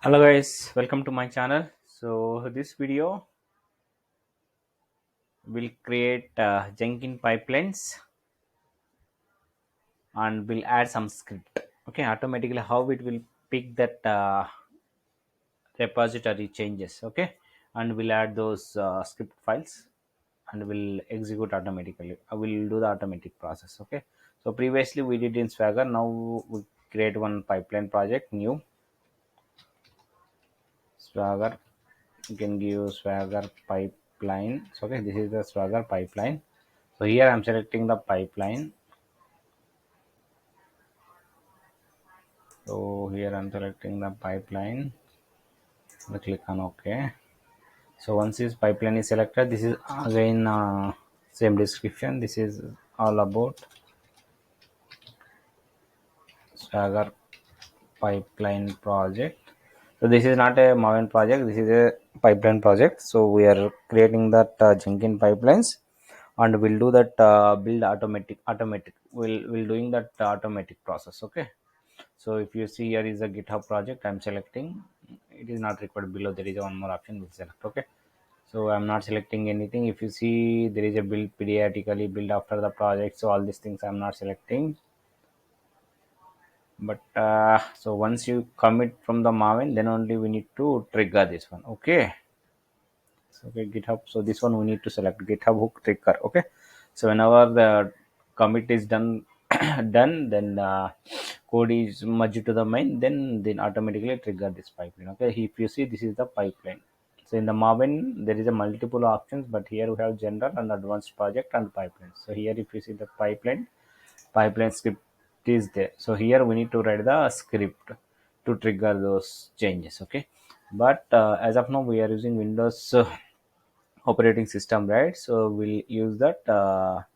Hello guys, welcome to my channel. So this video will create Jenkins pipelines and will add some script. Okay, automatically how it will pick that repository changes. Okay, and we'll add those script files and will execute automatically. I will do the automatic process. Okay, so previously we did in Swagger. Now we create one pipeline project new Swagger. You can give Swagger pipeline. So okay, this is the Swagger pipeline. So here I'm selecting the pipeline. So here I'm selecting the pipeline. I click on OK. So once this pipeline is selected, this is again same description. This is all about Swagger pipeline project. So this is not a Maven project. This is a pipeline project. So we are creating that Jenkins pipelines, and we'll do that build automatic. We'll doing that automatic process. Okay. So if you see here is a GitHub project, I'm selecting. It is not required. Below there is one more option. We'll select. Okay. So I'm not selecting anything. If you see there is a build periodically build after the project. So all these things I'm not selecting. But so once you commit from the Maven, then only we need to trigger this one. Okay. So okay, GitHub. So this one we need to select GitHub hook trigger. Okay. So whenever the commit is done, done, then code is merged to the main, then automatically trigger this pipeline. Okay. If you see, this is the pipeline. So in the Maven, there is a multiple options, but here we have general and advanced project and pipeline. So here, if you see the pipeline script is there. So here we need to write the script to trigger those changes. Okay. But as of now, we are using Windows operating system, right? So we'll use that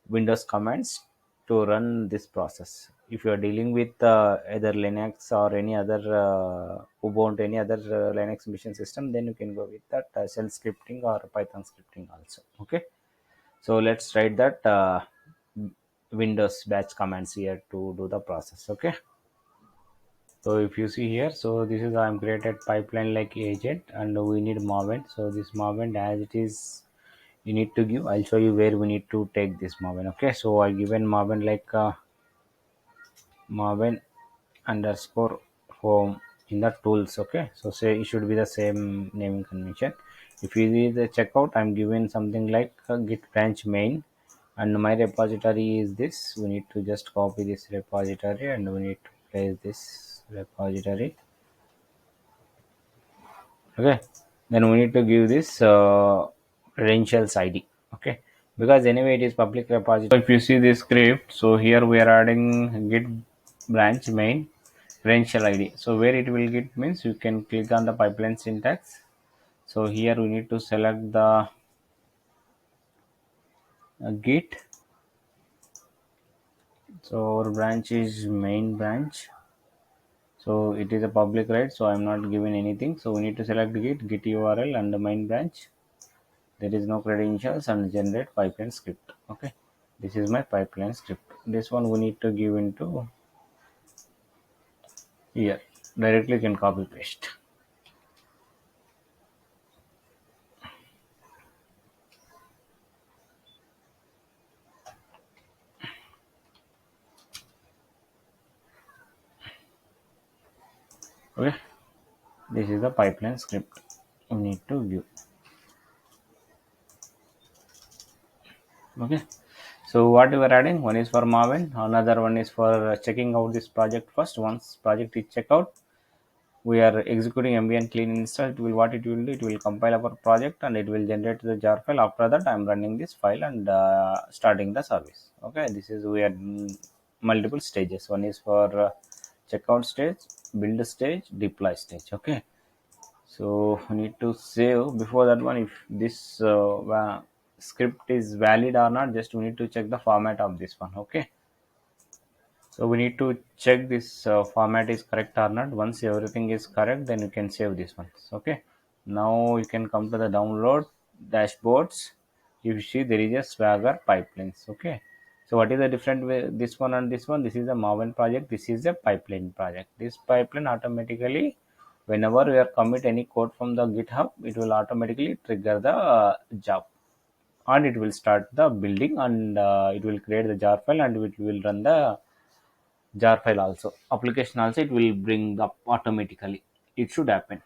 Windows commands to run this process. If you are dealing with either Linux or any other Ubuntu, any other Linux mission system, then you can go with that shell scripting or Python scripting also. Okay, so let's write that Windows batch commands here to do the process. Okay, so if you see here, so this is I'm created pipeline like agent, and we need Maven. So this Maven as it is, you need to give. I'll show you where we need to take this Maven. Okay, so I given Maven like Maven underscore home in the tools. Okay, so say it should be the same naming convention. If you see the checkout, I'm given something like git branch main, and my repository is this. We need to just copy this repository and we need to place this repository. Okay, then we need to give this credentials id. Okay, because anyway it is public repository. So if you see this script, so here we are adding git branch main credential id. So where it will get means you can click on the pipeline syntax. So here we need to select the git. So our branch is main branch, so it is a public, right? So I'm not giving anything. So we need to select git url and the main branch. There is no credentials and generate pipeline script. Okay, this is my pipeline script. This one we need to give into here. Directly can copy paste. Okay, this is the pipeline script we need to give. Okay, so what we are adding, one is for Maven, another one is for checking out this project first. Once project is checked out, we are executing ambient clean install. It will, what it will do, it will compile our project and it will generate the jar file. After that I'm running this file and starting the service. Okay, this is we are multiple stages. One is for checkout stage, build stage, deploy stage. Okay, so we need to save. Before that one, if this script is valid or not, just we need to check the format of this one. Okay, so we need to check this format is correct or not. Once everything is correct, then you can save this one. Okay, now you can come to the download dashboards. If you see, there is a Swagger pipelines. Okay, so what is the difference with this one and this one? This is a Maven project, this is a pipeline project. This pipeline automatically Whenever we are commit any code from the GitHub, it will automatically trigger the job, and it will start the building, and it will create the jar file, and it will run the jar file also, application also, it will bring up automatically. It should happen.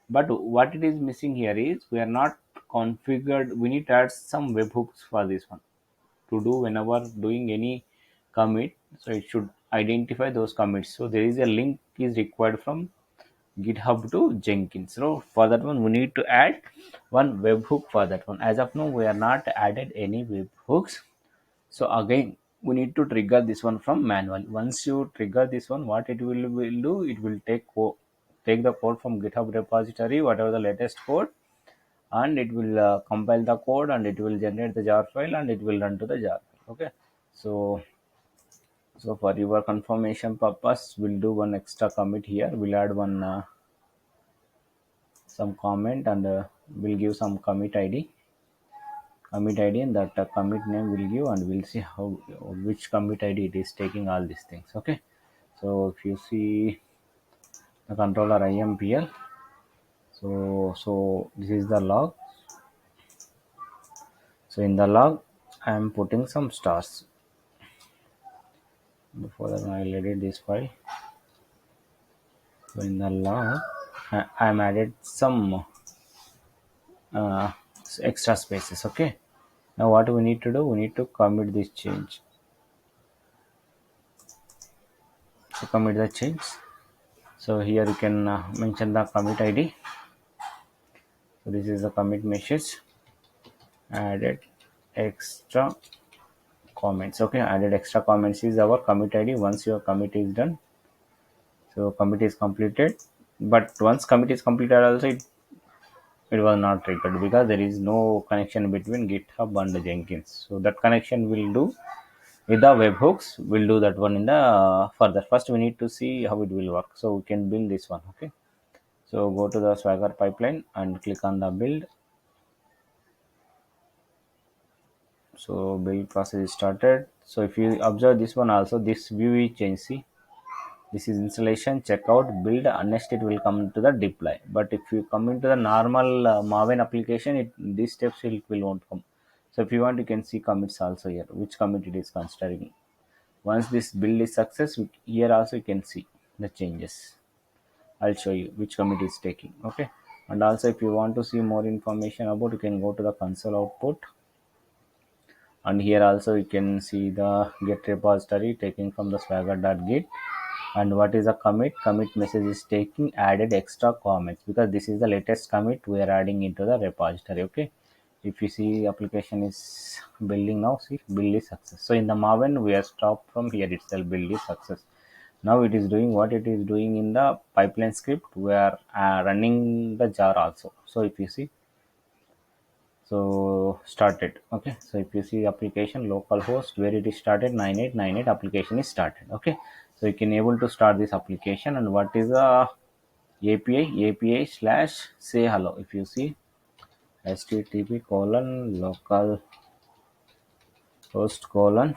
But what it is missing here is we are not configured. We need to add some webhooks for this one to do whenever doing any commit. So it should identify those commits. So there is a link is required from GitHub to Jenkins. So for that one, we need to add one webhook for that one. As of now, we are not added any webhooks. So again, we need to trigger this one from manual. Once you trigger this one, what it will do, it will take the code from GitHub repository, whatever the latest code, and it will compile the code, and it will generate the jar file, and it will run to the jar file. Okay. So for your confirmation purpose, we'll do one extra commit here. We'll add one some comment, and we'll give some commit id, and that commit name will give, and we'll see how which commit id it is taking all these things. Okay. So if you see the controller impl, so this is the log. So in the log, I am putting some stars. Before that, I'll edit this file. So in the log, I'm added some uh, extra spaces. Okay. Now what we need to do, we need to commit this change. So commit the change. So here you can mention the commit id. So this is the commit message. Added extra comments. Okay, added extra comments is our commit id. Once your commit is done, so commit is completed. But once commit is completed, also it was not triggered because there is no connection between GitHub and Jenkins. So that connection will do with the webhooks. We'll do that one in the further. First, we need to see how it will work. So we can build this one. Okay. So go to the Swagger pipeline and click on the build. So build process is started. So if you observe this one also, this view is changed. See, this is installation, checkout, build, and next it will come to the deploy. But if you come into the normal Maven application, these steps will won't come. So if you want, you can see commits also here, which commit it is considering. Once this build is success, here also you can see the changes. I'll show you which commit is taking. Okay. And also if you want to see more information about, you can go to the console output, and here also you can see the get repository taking from the swagger.git, and what is a commit message is taking added extra comments, because this is the latest commit we are adding into the repository. Okay. If you see application is building now, see build is success. So in the Maven we are stopped from here itself, build is success. Now it is doing what it is doing in the pipeline script. We are running the jar also. So if you see, so started. Okay. So if you see application localhost where it is started 9898, application is started. Okay. So you can able to start this application, and what is the api slash say hello. If you see http colon local host colon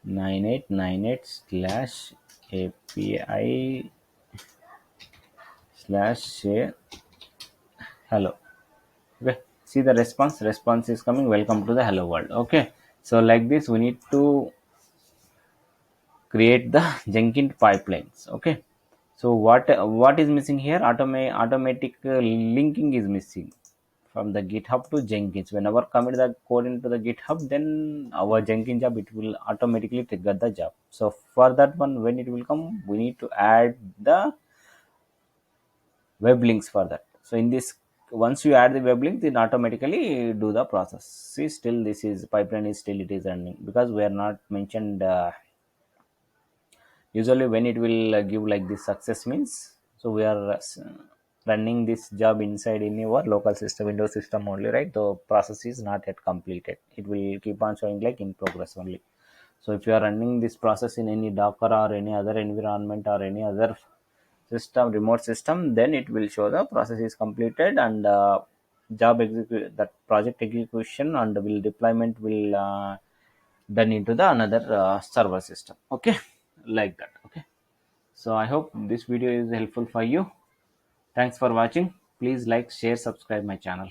9898 slash api slash say hello. Okay. See the response is coming, welcome to the hello world. Okay. So like this we need to create the Jenkins pipelines. Okay. So what is missing here? Automatic linking is missing from the GitHub to Jenkins. Whenever commit the code into the GitHub, then our Jenkins job, it will automatically trigger the job. So for that one, when it will come, we need to add the web links for that. So in this, once you add the web link, it automatically do the process. See, still this is pipeline is still it is running because we are not mentioned. Usually when it will give like this success means, so we are running this job inside in your local system, Windows system only, right? The process is not yet completed, it will keep on showing like in progress only. So if you are running this process in any Docker or any other environment or any other system, remote system, then it will show the process is completed, and job execute that project execution and will deployment will done into the another server system. Okay. Like that. Okay. So I hope this video is helpful for you. Thanks for watching. Please like, share, subscribe my channel.